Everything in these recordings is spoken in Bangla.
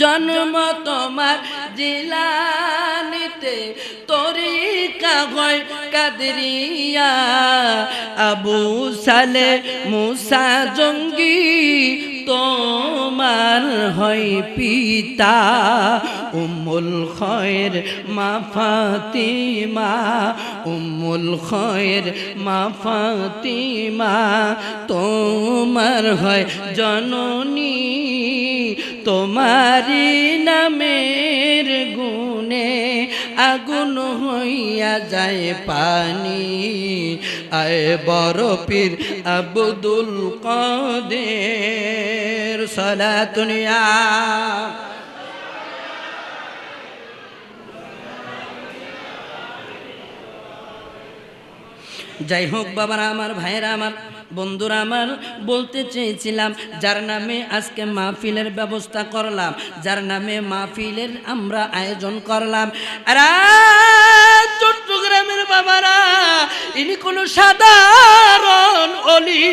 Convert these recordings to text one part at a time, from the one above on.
জন্ম তোমার জিলানিতে, তরিকা হয় কাদরিয়া। আবু সালে মুসা জঙ্গি তোমার হয় পিতা। উম্মুল খয়ের মা ফাতিমা, উম্মুল খয়ের মা ফাতিমা তোমার হয় জননী। তোমারি নামের গুণে আগুন হইয়া যায় পানি। আয় বড় পীর আব্দুল কাদের সালাতুন ইয়া। যাই হোক বাবারা আমার, ভাইরা আমার, বন্ধুরা আমার, বলতে চেয়েছিলাম যার নামে আজকে মাহফিলের ব্যবস্থা করলাম, যার নামে মাহফিলের আমরা আয়োজন করলাম, চট্টগ্রামের বাবারা, ইনি কোনো সাধারণ ওলি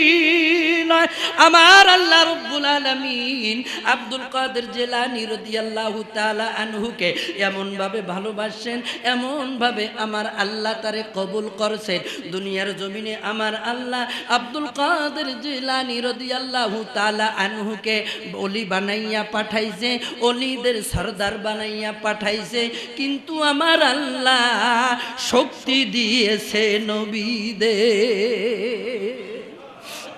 নয়। আমার আল্লাহ রাব্বুল আলামিন আব্দুল কাদের জিলানী রাদিয়াল্লাহু তাআলা আনহুকে এমন ভাবে ভালোবাসেন, এমন ভাবে আমার আল্লাহ তারে কবুল করেছেন। দুনিয়ার জমিনে আমার আল্লাহ আব্দুল কাদের জিলানী রাদিয়াল্লাহু তাআলা আনহুকে ওলি বানাইয়া পাঠাইছে, ওলিদের সরদার বানাইয়া পাঠাইছে। কিন্তু আমার আল্লাহ শক্তি দিয়েছে নবীদের।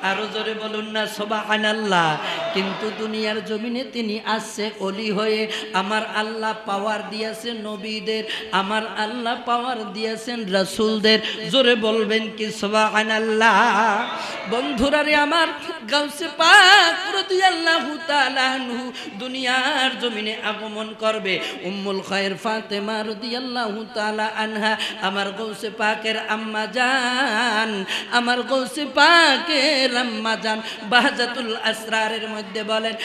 আরো জোরে বলুন না সুবহানাল্লাহ। কিন্তু দুনিয়ার জমিনে তিনি আসছে ওলি হয়ে। আমার আল্লাহ পাওয়ার দিয়েছেন নবীদের, আমার আল্লাহ পাওয়ার দিয়েছেন রাসূলদের। জোরে বলবেন কি সুবহানাল্লাহ। বন্ধুরা রে আমার, গাউসে পাক রাদিয়াল্লাহু তাআলা আনহু দুনিয়ার জমিনে আগমন করবে। উম্মুল খায়র ফাতেমা রাদিয়াল্লাহু তাআলা আনহা আমার গাউসে পাকের আম্মা জান, আমার গাউসে পাকের আম্মা জান বাহজাতুল আসরারের মধ্যে বলেন,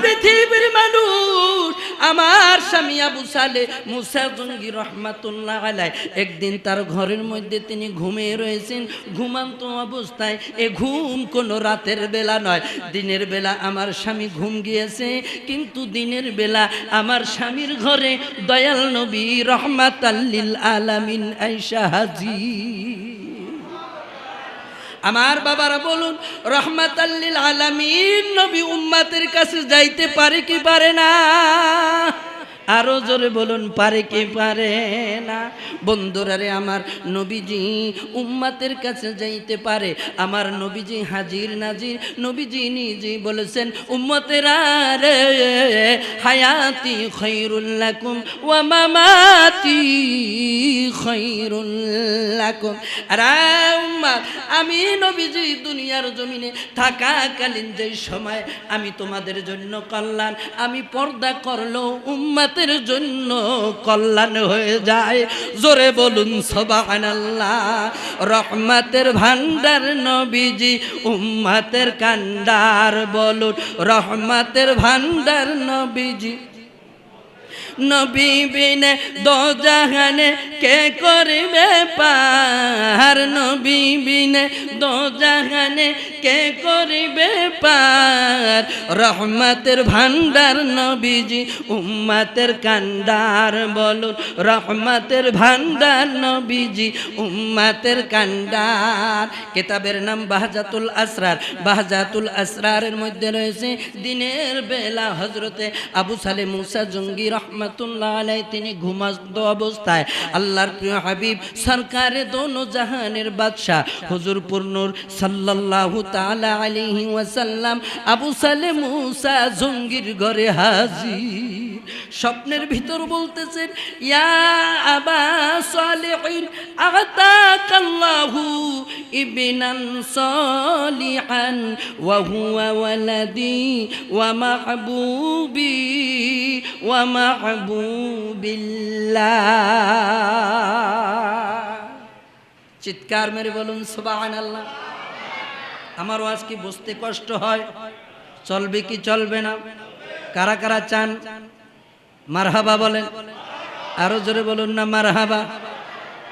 পৃথিবীর মানুষ, আমার স্বামী আবু সালে মুসা জঙ্গি রহমাতুল্লাহ আলাইহি একদিন তার ঘরের মধ্যে তিনি ঘুমিয়ে রয়েছেন। ঘুমান্ত অবস্থায়, এ ঘুম কোনো রাতের বেলা নয়, দিনের বেলা আমার স্বামী ঘুম গিয়েছে। কিন্তু দিনের বেলা আমার স্বামীর ঘরে দয়াল নবী রহমাতাল লিল আলামিন আয়েশা হাজির। আমার বাবারা বলুন, রহমাতাল লিল আলামিন নবী উম্মতের কাছে যাইতে পারে কি পারে না? আরো জোরে বলুন, পারে কি পারে না? বন্ধুরা রে আমার, নবীজি উম্মতের কাছে যাইতে পারে। আমার নবীজি হাজির নাজির। নবীজি নিজে বলেছেন, উম্মতেরা রে, হায়াতি খায়রুল লাকুম ওয়া মামাতি খায়রুল লাকুম। আরে উম্মত, আমি নবীজি দুনিয়ার জমিনে থাকাকালীন যে সময় আমি তোমাদের জন্য কল্যাণ, আমি পর্দা করলো উম্মতের জন্য কল্যাণ হয়ে যায়। জোরে বলুন সুবহানাল্লাহ। রহমতের ভান্ডার নবীজি, উম্মতের কান্ডার। বলুন রহমতের ভান্ডার নবীজি। নবী বিনে দোজাহানে কে করিবে পার? নবী বিনে দোজাহানে কে করিবে পার? রহমতের ভান্ডার নবীজি, উম্মতের কান্ডার। বলুন রহমতের ভান্ডার নবীজি, উম্মতের কান্ডার। কিতাবের নাম বাহজাতুল আসরার। বাহজাতুল আসরারের মধ্যে রয়েছে দিনের বেলা হযরতে আবু সালে মুসা জঙ্গি রহমাতুল্লাহ আলাইহি তিনি ঘুমন্ত অবস্থায় আল্লাহর প্রিয় হাবিব সরকারে দোনো জাহানের বাদশা হুজুর নূর সাল্লাল্লাহু তাআলা আলাইহি ওয়াসাল্লাম আবু সালে মুসা জঙ্গির ঘরে হাজির। স্বপ্নের ভিতর বলতেছেন, ইয়া আবা সালিহিন আতাকাল্লাহু ইবনান সালিহান ওয়া হুয়া ওয়ালাদি ওয়া মাহবুবি ওয়া মাহবুবিল্লাহ। চিৎকার মেরে বলুন সুবহানাল্লাহ। আমার ওয়াজ কি বুঝতে কষ্ট হয়? চলবে কি চলবে না? কারা কারা চান মারহাবা বলেন? আরো জোরে বলুন না মারহাবা।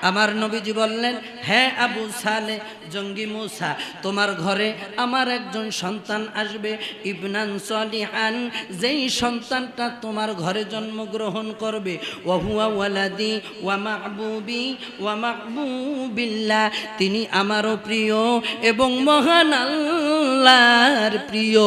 আমার নবীজি বললেন, হে আবু সালে জঙ্গি মুসা, তোমার ঘরে আমার একজন সন্তান আসবে, ইবনান সলিহান, যেই সন্তানটা তোমার ঘরে জন্মগ্রহণ করবে, ওয়া হুয়া ওয়ালাদি ওয়া মাহবুবি ওয়া মাহবুবিল্লাহ, তিনি আমারও প্রিয় এবং মহান আল্লাহর প্রিয়।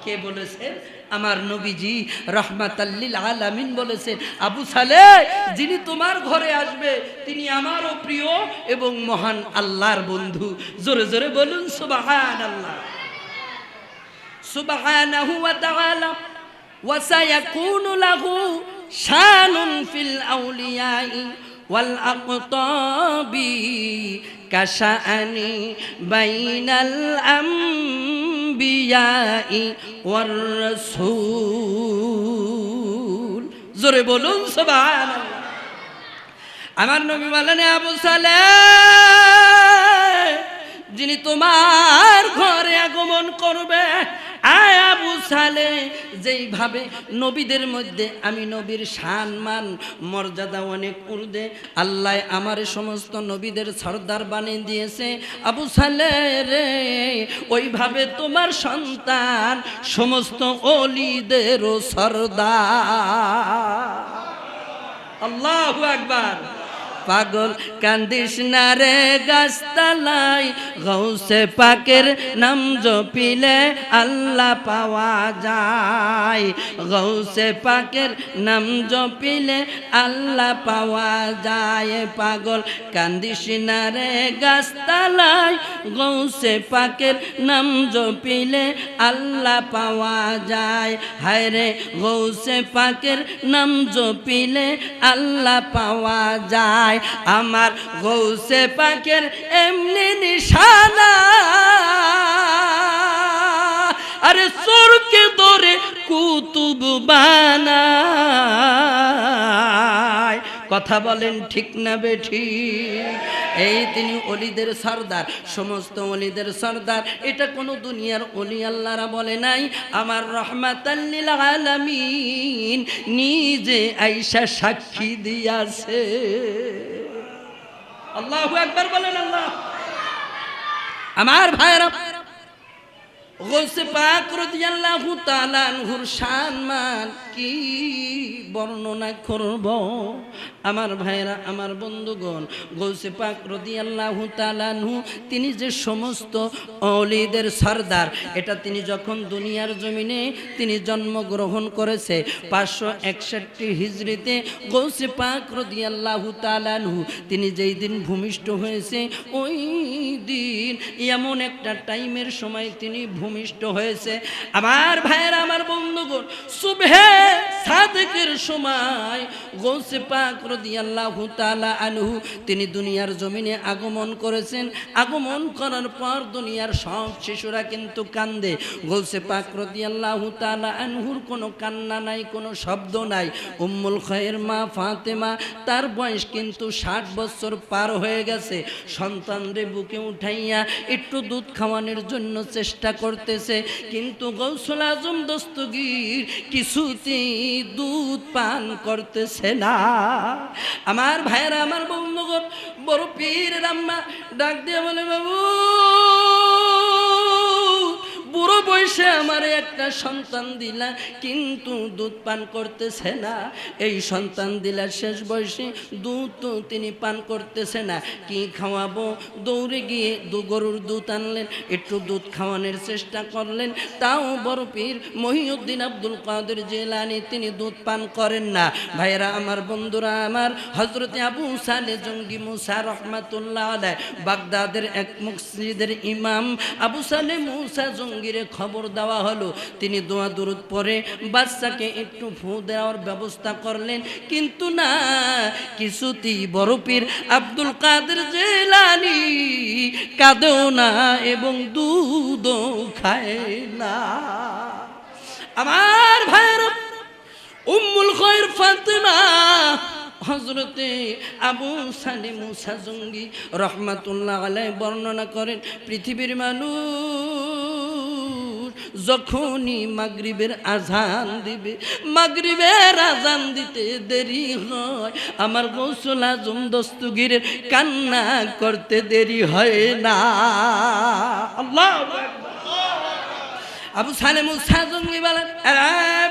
কে বলেছেন? আমার নবীজি রাহমাতাল লিল আলামিন বলেছেন, আবু সালেহ, যিনি তোমার ঘরে আসবে তিনি আমারও প্রিয় এবং মহান আল্লাহর বন্ধু। জোরে জোরে বলুন সুবহানাল্লাহ। সুবহানাহু ওয়া তাআলা ওয়া সায়াকুনু লাহু শানুন ফিল আউলিয়াই ওয়াল আকতাবি কাশাআনি বাইনাল আম্বিয়াই ওয়ার রাসূল। জোরে বলুন সুবহানাল্লাহ। আমার নবী বলেন, আবু সালেহ, যিনি তোমার ঘরে আগমন করবে, আয় আবু সালেহ, যেইভাবে নবীদের মধ্যে আমি নবীর সম্মান মর্যাদা অনেক উর্ধে আল্লাহ আমার সমস্ত নবীদের সর্দার বানিয়ে দিয়েছে, আবু সালেহ রে, ওইভাবে তোমার সন্তান সমস্ত ওলিদেরও সর্দার। আল্লাহু আকবার। পাগল কান্দিস না রে গাছতলায়, গৌসে পাকের নাম জপিলে আল্লাহ পাওয়া যায়, গৌসে পাকের নাম জপিলে আল্লাহ পাওয়া যায়। পাগল কান্দিস না রে গাছতলায়, গৌসে পাকের নাম জপিলে আল্লাহ পাওয়া যায়। হায় রে গৌসে পাকের নাম জপিলে আল্লাহ পাওয়া যায়। আমার গৌসে পাকের এমনি নিশানা, আরে চোরকে ধরে কুতুব বানায়। কথা বলেন ঠিক না বেঠিক? এই তিনি ওলিদের সর্দার, সমস্ত ওলিদের সর্দার। এটা কোনো দুনিয়ার ওলি আল্লাহরা বলে নাই, আমার রাহমাতাল লিল আলামিন নিজে আয়েশা সাক্ষী দিয়াছে। আল্লাহু আকবার বলেন। আল্লাহ। আমার ভাইরা, গৌসে পাক রাদিয়াল্লাহু তাআলা আনহুর সম্মান কি বর্ণনা করব? আমার ভাইরা, আমার বন্ধুগণ, গৌসে পাক রাদিয়াল্লাহু তাআলা আনহু তিনি যে সমস্ত ওলিদের সর্দার, এটা তিনি যখন দুনিয়ার জমিনে তিনি জন্মগ্রহণ করেছে 561 হিজরিতে, গৌসে পাক রাদিয়াল্লাহু তাআলা আনহু তিনি যেই দিন ভূমিষ্ঠ হয়েছে, ওই দিন এমন একটা টাইমের সময় তিনি ভূমিষ্ঠ হয়েছে। আমার ভাইরা, আমার বন্ধুগণ, সুবহে সাদেকের সময় গৌসে পাক রাদিয়াল্লাহু তাআলা আনহু তিনি দুনিয়ার জমিনে আগমন করেছেন। আগমন করার পর দুনিয়ার সব শিশুরা কিন্তু কান্দে, গৌসে পাক রাদিয়াল্লাহু তাআলা আনহুর কোনো কান্না নাই, কোনো শব্দ নাই। উম্মুল খায়ের মা ফাতেমা, তার বয়স কিন্তু 60 বছর পার হয়ে গেছে। সন্তানরে বুকে উঠাইয়া একটু দুধ খাওয়ানোর জন্য চেষ্টা করতেছে, কিন্তু গৌসুল আজম দস্তগীর কিছুতেই দুধ পান করতেছে না। আমার ভাইরা, আমার বন্ধুগণ, বড় পীর আম্মা ডাক দিয়ে বলে, বাবু, বুড়ো বয়সে আমার একটা সন্তান দিলা, কিন্তু দুধ পান করতেছে না। এই সন্তান দিলা শেষ বয়সে দুধ তো তিনি পান করতেছে না, কি খাওয়াবো? দৌড়ে গিয়ে গরুর দুধ আনলেন, একটু দুধ খাওয়ানোর চেষ্টা করলেন, তাও বড় পীর মহিউদ্দিন আব্দুল কাদের জিলানী তিনি দুধ পান করেন না। ভাইরা, আমার বন্ধুরা আমার, হযরতে আবু সালে জঙ্গি মুসা রহমাতুল্লাহ আলাইহি, বাগদাদের এক মসজিদের ইমাম আবু সালে মুসা জঙ্গিরে খবর দেওয়া হলো। তিনি দোয়া দুরুদ পড়ে বাচ্চাকে একটু ফু দেওয়ার ব্যবস্থা করলেন, কিন্তু না, কিছুতেই বড় পীর আব্দুল কাদের জিলানী কাঁদেও না এবং দুধও খায় না। আমার ভাইরা, উম্মুল খায়র ফাতেমা হযরতে আবু সালে মুসা জঙ্গি রহমাতুল্লাহ আলাইহি বর্ণনা করেন, পৃথিবীর মানুষ যখনই মাগরিবের আজান দিবে, মাগরিবের আজান দিতে দেরি হয়, আমার গৌসুল আজম দস্তগীরের কান্না করতে দেরি হয় না। আল্লাহ আবু সালে মুসা জঙ্গি বলেন,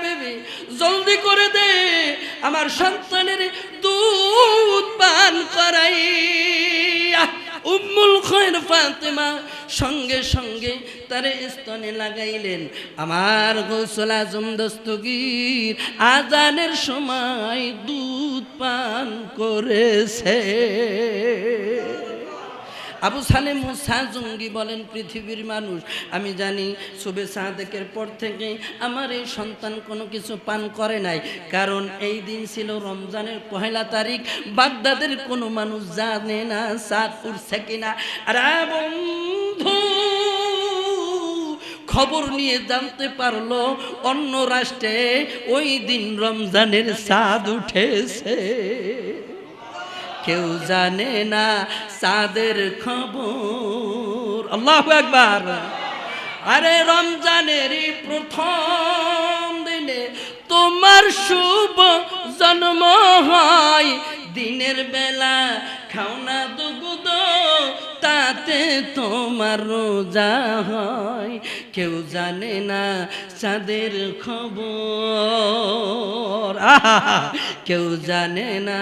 বেবি জলদি করে দে, আমার সন্তানের দুধ পান করাই। উম্মুল খৈর ফাতেমা সঙ্গে সঙ্গে তারে স্তনে লাগাইলেন। আমার গৌসুল আজম দস্তগীর আজানের সময় দুধ পান করেছে। আবু সালে মুসা জঙ্গি বলেন, পৃথিবীর মানুষ, আমি জানি সুবে সাদেকের পর থেকে আমার এই সন্তান কোনো কিছু পান করে নাই, কারণ এই দিন ছিল রমজানের 1 তারিখ। বাগদাদের কোনো মানুষ জানে না চাঁদ উঠছে কিনা। আর বন্ধু খবর নিয়ে জানতে পারলো অন্য রাষ্ট্রে ওই দিন রমজানের চাঁদ উঠেছে। কেউ জানে না চাঁদের খবর। আল্লাহু আকবার। আরে রমজানের প্রথম দিনে তোমার শুভ জন্ম হয়, দিনের বেলা খাও না দুধ, তাতে তোমার রোজা হয়। কেউ জানে না চাঁদের খবর, কেউ জানে না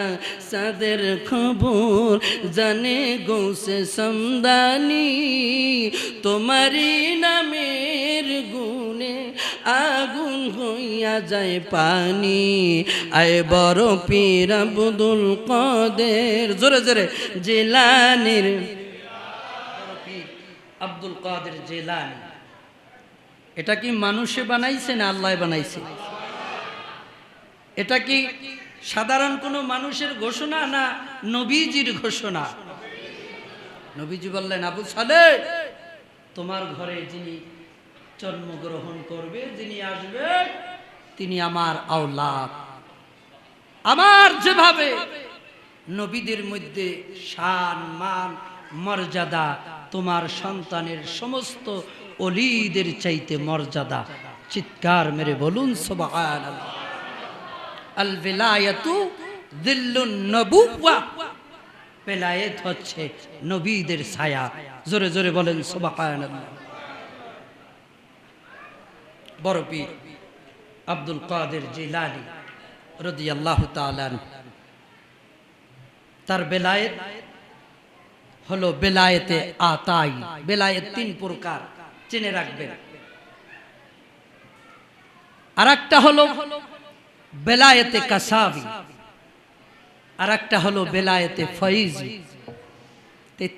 চাঁদের খবর, জানে গৌসে সমদানি তোমারই নামের গুণে আগুন হইয়া যায় পানি। আয় বড় পীর আব্দুল কাদের, জোরে জোরে, জিলানীর আব্দুল কাদের জিলানী। এটা কি মানুষে বানাইছে না আল্লাহ বানাইছে? এটা কি সাধারণ কোনো মানুষের ঘোষণা না নবীজির ঘোষণা? নবীজি বললেন, আবু সালে, তোমার ঘরে যিনি জন্মগ্রহণ করবে, যিনি আসবে, তিনি আমার আওলাদ। আমার যেভাবে নবীদের মধ্যে শান মান মর্যাদা, তোমার সন্তানের সমস্ত ওলিদের চাইতে মর্যাদা। চিৎকার মেরে বলুন সুবহানাল্লাহ। আল ভিলায়াতু যিল্লুন নবুওয়া, বেলায়েত হচ্ছে নবীদের ছায়া। জোরে জোরে বলেন সুবহানাল্লাহ। বড় পীর আব্দুল কাদের জিলানী রাদিয়াল্লাহু তাআলা আনহু, তার বেলায়েত হলো বেলায়েতে আতাই। বেলায়েত 3 প্রকার, জেনে রাখবেন। আরেকটা হলো বেলায়েতে কাসাবি, আরেকটা হলো বেলায়েতে ফয়জি।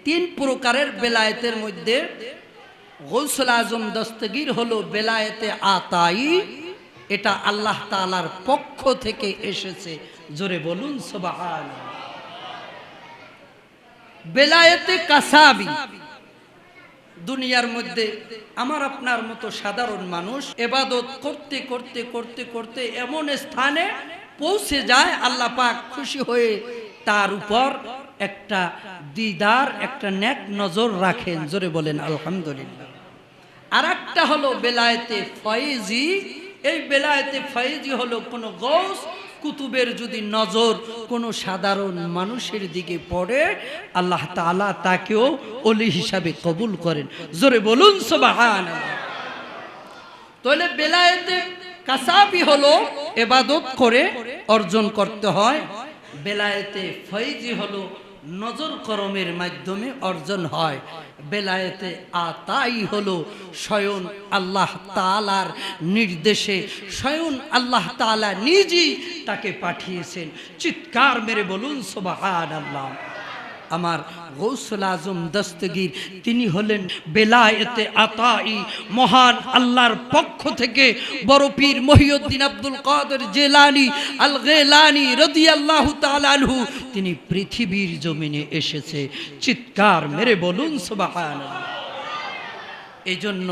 3 প্রকারের বেলায়েতের মধ্যে গৌসুল আজম দস্তগীর হলো বেলায়েতে আতাই। এটা আল্লাহ তাআলার পক্ষ থেকে এসেছে। জোরে বলুন সুবহানাল্লাহ। বেলায়েতে কাসাবি, দুনিয়ার মধ্যে আমার আপনার মতো সাধারণ মানুষ ইবাদত করতে করতে করতে করতে এমন স্থানে পৌঁছে যায়, আল্লাহ পাক খুশি হয়ে তার উপর একটা দিদার, একটা নেক নজর রাখেন। জোরে বলেন আলহামদুলিল্লাহ। আরেকটা হলো বেলায়েতে ফয়জি। এই বেলায়েতে ফয়জি হলো কোন গৌস কুতুবের যদি নজর কোনো সাধারণ মানুষের দিকে পড়ে, আল্লাহ তাআলা তাকেও ওলি হিসাবে কবুল করেন। জোরে বলুন সুবহানাল্লাহ। তাহলে বেলায়েতে কাসাবি হলো ইবাদত করে অর্জন করতে হয়, বেলায়েতে ফয়জি হলো নজর করমের মাধ্যমে অর্জন হয়, বেলায়েতে আতাই হলো স্বয়ং আল্লাহ তাআলার নির্দেশে, স্বয়ং আল্লাহ তাআলা নিজেই তাকে পাঠিয়েছেন। চিৎকার মেরে বলুন সুবহানাল্লাহ। আমার গৌসুল আজম দস্তগীর তিনি হলেন বেলায়েতে আতাই। মহান আল্লাহর পক্ষ থেকে বড় পীর মহিউদ্দিন আব্দুল কাদের জিলানী আল গিলানী রাদিয়াল্লাহু তাআলা আনহু তিনি পৃথিবীর জমিনে এসেছে। চিৎকার মেরে বলুন সুবহানাল্লাহ। এজন্য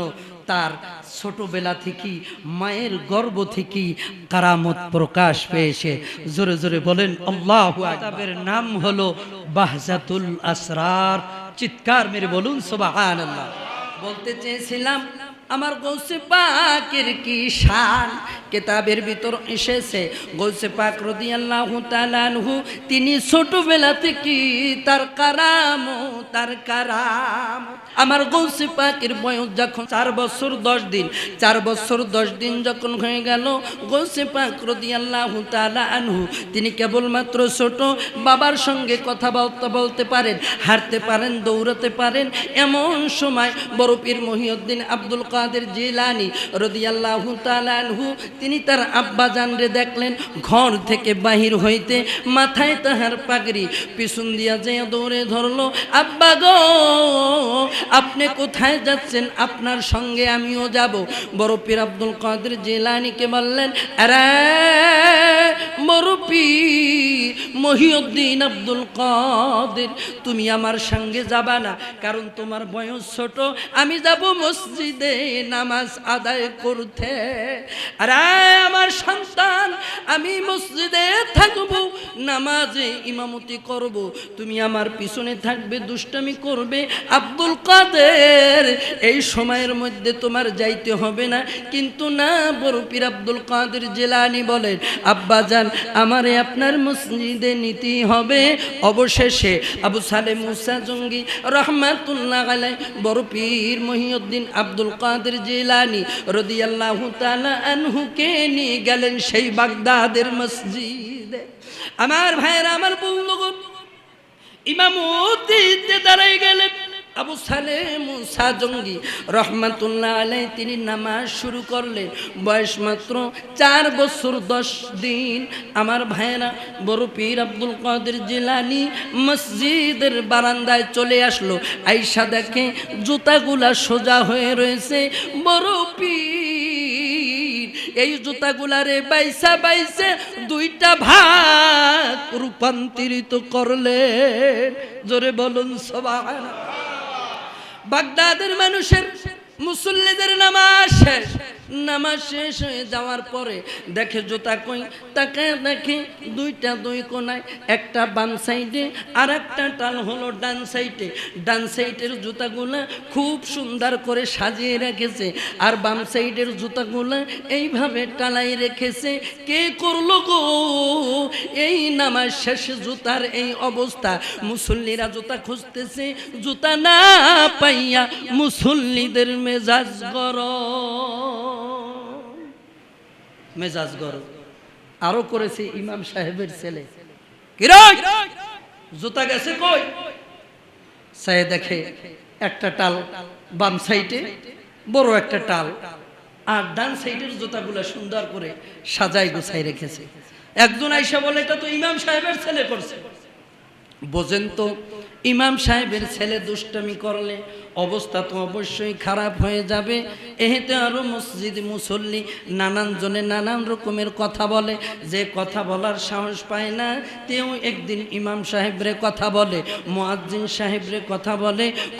তার ছোটবেলা থেকে মায়ের গর্ভ থেকে কারামত প্রকাশ পেয়েছে। জোরে জোরে বলেন আল্লাহু আকবার। নাম হলো বাহজাতুল আসরার। চিৎকার মেরে বলুন সুবহানাল্লাহ। বলতে চেয়েছিলাম আমার গৌসে পাকের কি শান। কিতাবের ভিতর এসেছে গৌসে পাক রাদিয়াল্লাহু তাআলা আনহু তিনি ছোটবেলা থেকে তার কারাম আমার গৌসে পাকের বয়স যখন 4 বছর 10 দিন 4 বছর 10 দিন যখন হয়ে গেল গৌসে পাক রাদিয়াল্লাহু তাআলা আনহু তিনি কেবলমাত্র ছোট, বাবার সঙ্গে কথা বলতে পারেন, হাঁটতে পারেন, দৌড়াতে পারেন। এমন সময় বড় পীর মহিউদ্দিন আব্দুল কাদের জিলানী রাদিয়াল্লাহু তাআলা আনহু তিনি তার আব্বা জানরে দেখলেন ঘর থেকে বাহির হইতে মাথায় তাহার পাগড়ি, পিছন দিয়া যেয়ে দৌড়ে ধরলো, আব্বা গো আপনি কোথায় যাচ্ছেন? আপনার সঙ্গে আমিও যাব। বড় পীর আব্দুল কাদের জিলানীকে বললেন, আরে বড় পীর মহিউদ্দিন আব্দুল কাদের তুমি আমার সঙ্গে যাবা না, কারণ তোমার বয়স ছোট, আমি যাব মসজিদে নামাজ আদায় করতে। আরে আমার সন্তান আমি মসজিদে থাকব, নামাজে ইমামতি করব, তুমি আমার পিছনে থাকবে, দুষ্টামি করবে। আব্দুল কাদের এই সময়ের মধ্যে তোমার যাইতে হবে না। কিন্তু না, বড় পীর আব্দুল কাদের জিলানী বলেন, আব্বা জান আমারে আপনার মসজিদে নিতেই হবে। অবশেষে আবু সালেহ মুসা জঙ্গি রহমাতুল্লাহ আলাইহি বড় পীর মহিউদ্দিন আব্দুল কাদের জিলানী রাদিয়াল্লাহু তাআলা আনহুকে নিয়ে গেলেন সেই বাগদাদের মসজিদে। আমার ভাইয়েরা, আমার বন্ধুগণ, ইমামতিতে দাঁড়াই গেলেন আবু সালেহ মুসা জঙ্গি রহমাতুল্লাহ আলাইহি তিনি নামাজ শুরু করলেন। বয়স মাত্র 4 বছর 10 দিন। আমার ভাইয়েরা, বড় পীর আব্দুল কাদের জিলানী মসজিদের বারান্দায় চলে আসলো। আয়েশা দেখে জুতাগুলা সোজা হয়ে রয়েছে। বড় পীর এই জুতাগুলারে বাইসা বাইসে 2টা ভাগ রূপান্তরিত করলেন। জোরে বলুন সুবহানাল্লাহ। বাগদাদের মানুষের মুসল্লিদের নামাজ শেষ হয়ে যাওয়ার পরে দেখে জুতা কই, তাকায় দেখে 2টা 2 কোনায়, একটা বাম সাইডে আর একটা টাল হলো ডান সাইডে। ডান সাইডের জুতাগুলা খুব সুন্দর করে সাজিয়ে রেখেছে, আর বাম সাইডের জুতাগুলা এইভাবে টালাই রেখেছে। কে করলো গো এই নামাজ শেষে জুতার এই অবস্থা? মুসল্লিরা জুতা খুঁজতেছে, জুতা না পাইয়া মুসল্লিদের মেজাজ গরম। আরো করেছে ইমাম সাহেবের ছেলে, জুতা গেছে কই? সাহেব দেখে একটা টাল বাম সাইডে, বড় একটা টাল, আর ডান সাইডের জুতাগুলা সুন্দর করে সাজাই গুছাই রেখেছে। একজন আইসা বলে, এটা তো ইমাম সাহেবের ছেলে করছে। বোঝেন তো, ইমাম সাহেবের ছেলে দুষ্টামি করলে অবস্থা তো অবশ্যই খারাপ হয়ে যাবে। এতে আরো মসজিদ মুসল্লি নানান জনে নানান রকমের কথা বলে, যে কথা বলার সাহস পায় না তেও একদিন ইমাম সাহেবরে কথা বলে, মুয়াজ্জিন সাহেবরে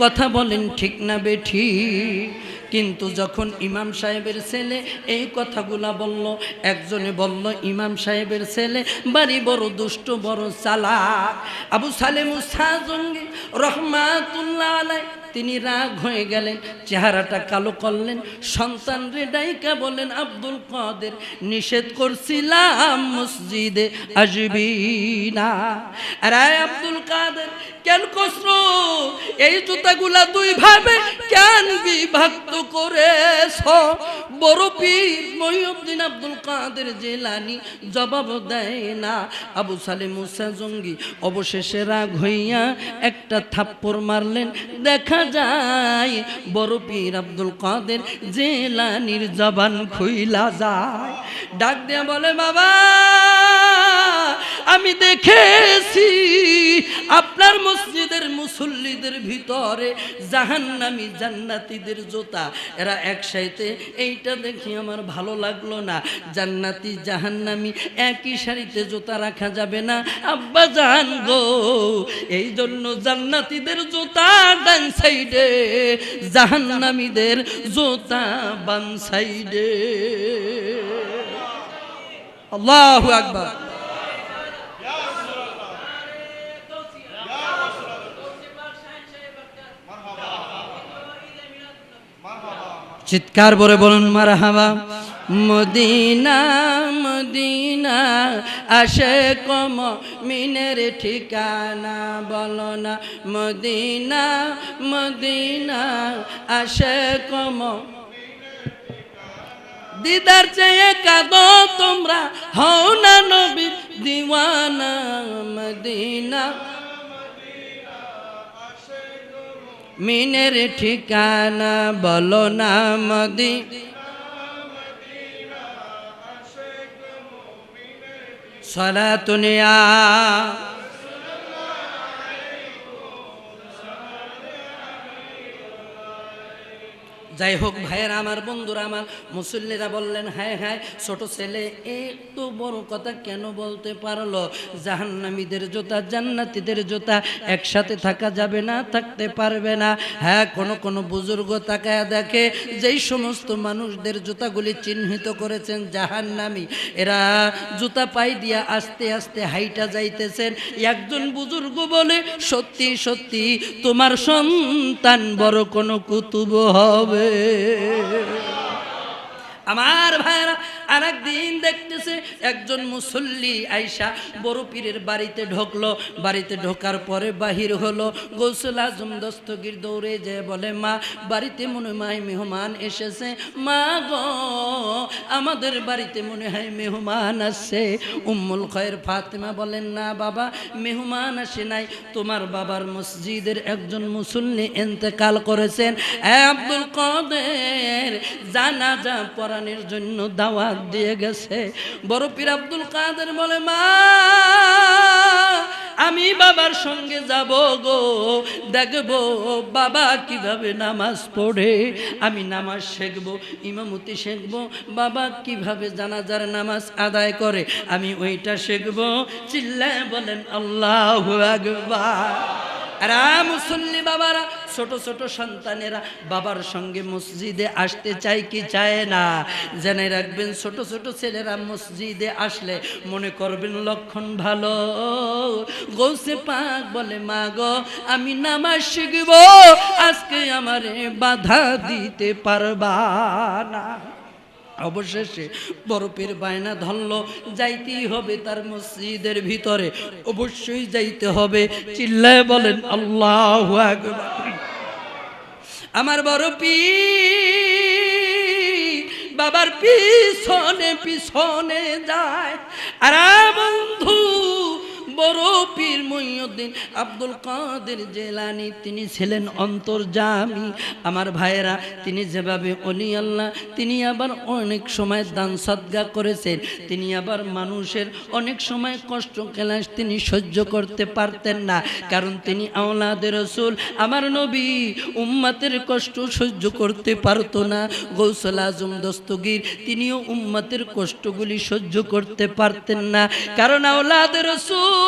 কথা বলেন ঠিক না বেঠিক? কিন্তু যখন ইমাম সাহেবের ছেলে এই কথাগুলা বলল, একজনে বলল ইমাম সাহেবের ছেলে বাড়ি বড় দুষ্ট, বড় চালাক। আবু সালেহ মুসা জঙ্গি রহমাতুল্লাহ আলাইহি তিনি রাগ হয়ে গেলেন, চেহারাটা কালো করলেন, সন্তান রে ডাইকা বলেন, আব্দুল কাদের নিষেধ করছিলাম মসজিদে আসবি না। আরে আব্দুল কাদের কেন কসরো এই জুতাগুলা 2 ভাবে কেন বিভক্ত করেছ? বড় পীর মহিউদ্দিন আব্দুল কাদের জিলানী জবাব দেয় না। আবু সালেহ মুসা জঙ্গি অবশেষে রাগ হইয়া একটা থাপ্পড় মারলেন। দেখা যায় বড় পীর আব্দুল কাদের জিলানীর জবান খুইলা যায়। ডাক দিয়া বলে, বাবা আমি দেখেছি আপনার মসজিদের মুসল্লিদের ভিতরে জাহান্নামী জান্নাতীদের জুতা, এরা একসাথে। এইটা দেখি আমার ভালো লাগলো না। জান্নাতি জাহান্নামী একই সারিতে জুতা রাখা যাবে না আব্বা জান গো। এই জন্য জান্নাতীদের জুতা ডান সাইডে, জাহান্নামীদের জুতা বাম সাইডে। আল্লাহু আকবার। চিৎকার করে বলুন মারহাবা। মদিনা মদিনা আশিক মুমিনের ঠিকানা, বলো না মদিনা মদিনা আশিক দিদার চেয়ে কাঁদো তোমরা, হও না নবীর দিওয়ানা। মদিনা মিনের ঠিকানা, বলো না মদিনা। সালাতুনিয়া যাই হোক ভাইয়েরা আমার, বন্ধুরা আমার, মুসল্লিরা বললেন হ্যাঁ হ্যাঁ ছোট ছেলে একটু বড় কথা কেন বলতে পারলো? জাহান্নামীদের জুতা জান্নাতীদের জুতা একসাথে থাকা যাবে না, থাকতে পারবে না। হ্যাঁ, কোনো বুজুর্গ তাকায়া দেখে যেই সমস্ত মানুষদের জুতাগুলি চিহ্নিত করেছেন জাহান্নামী, এরা জুতা পাই দিয়া আস্তে আস্তে হাইটা যাইতেছেন। একজন বুজুর্গ বলে সত্যি সত্যি তোমার সন্তান বড় কোনো কুতুব হবে। আমার ভাইরা আর একদিন দেখতেছে একজন মুসল্লি আইসা বড় পীরের বাড়িতে ঢুকলো। বাড়িতে ঢোকার পরে বাহির হলো। গৌসুল আজম দস্তগীর দৌড়ে যেয়ে বলে, মা বাড়িতে মনে হয় মেহমান এসেছে। মা গো, আমাদের বাড়িতে মনে হয় মেহমান আসছে। উম্মুল খয়ের ফাতেমা বলেন, না বাবা, মেহমান আসে নাই, তোমার বাবার মসজিদের একজন মুসল্লি ইন্তেকাল করেছেন। আব্দুল কাদের জানাজা পড়ানোর জন্য দাওয়াত দিয়ে গেছে। বড় পীর আব্দুল কাদের বলে, মা আমি বাবার সঙ্গে যাব গো, দেখবো বাবা কিভাবে নামাজ পড়ে, আমি নামাজ শিখবো, ইমামতি শিখবো, বাবা কিভাবে জানাজার নামাজ আদায় করে আমি ওইটা শিখবো। চিল্লায় বলেন আল্লাহু আকবার। আর মুসল্লি বাবারা, ছোট ছোট সন্তানেরা বাবার সঙ্গে মসজিদে আসতে চায় কি চায় না? জেনে রাখবেন, ছোট ছোট ছেলেরা মসজিদে আসলে মনে করবেন লক্ষণ ভালো। গৌসে পাক বলে, মা গো আমি নামাজ শিখব, আজকে আমারে বাধা দিতে পারবা না। অবশেষে বরফের বায়না ধরলো, যাইতেই হবে তার মসজিদের ভিতরে, অবশ্যই যাইতে হবে। চিল্লায় বলেন আল্লাহু আকবার। আমার বড় পীর বাবার পিছনে পিছনে যায়। আর বন্ধু বড় পীর মুইনুদ্দিন আব্দুল কাদের জিলানী, তিনি ছিলেন অন্তর্যামী। আমার ভাইয়েরা, তিনি যেভাবে ওলি আল্লাহ, তিনি আবার অনেক সময় দান সদকা করেছেন। তিনি আবার মানুষের অনেক সময় কষ্ট ক্লেশ তিনি সহ্য করতে পারতেন না, কারণ তিনি আওলাদে রাসূল। আমার নবী উম্মতের কষ্ট সহ্য করতে পারতো না। গৌসুল আজম দস্তগীর তিনিও উম্মতের কষ্টগুলি সহ্য করতে পারতেন না, কারণ আওলাদে রাসূল,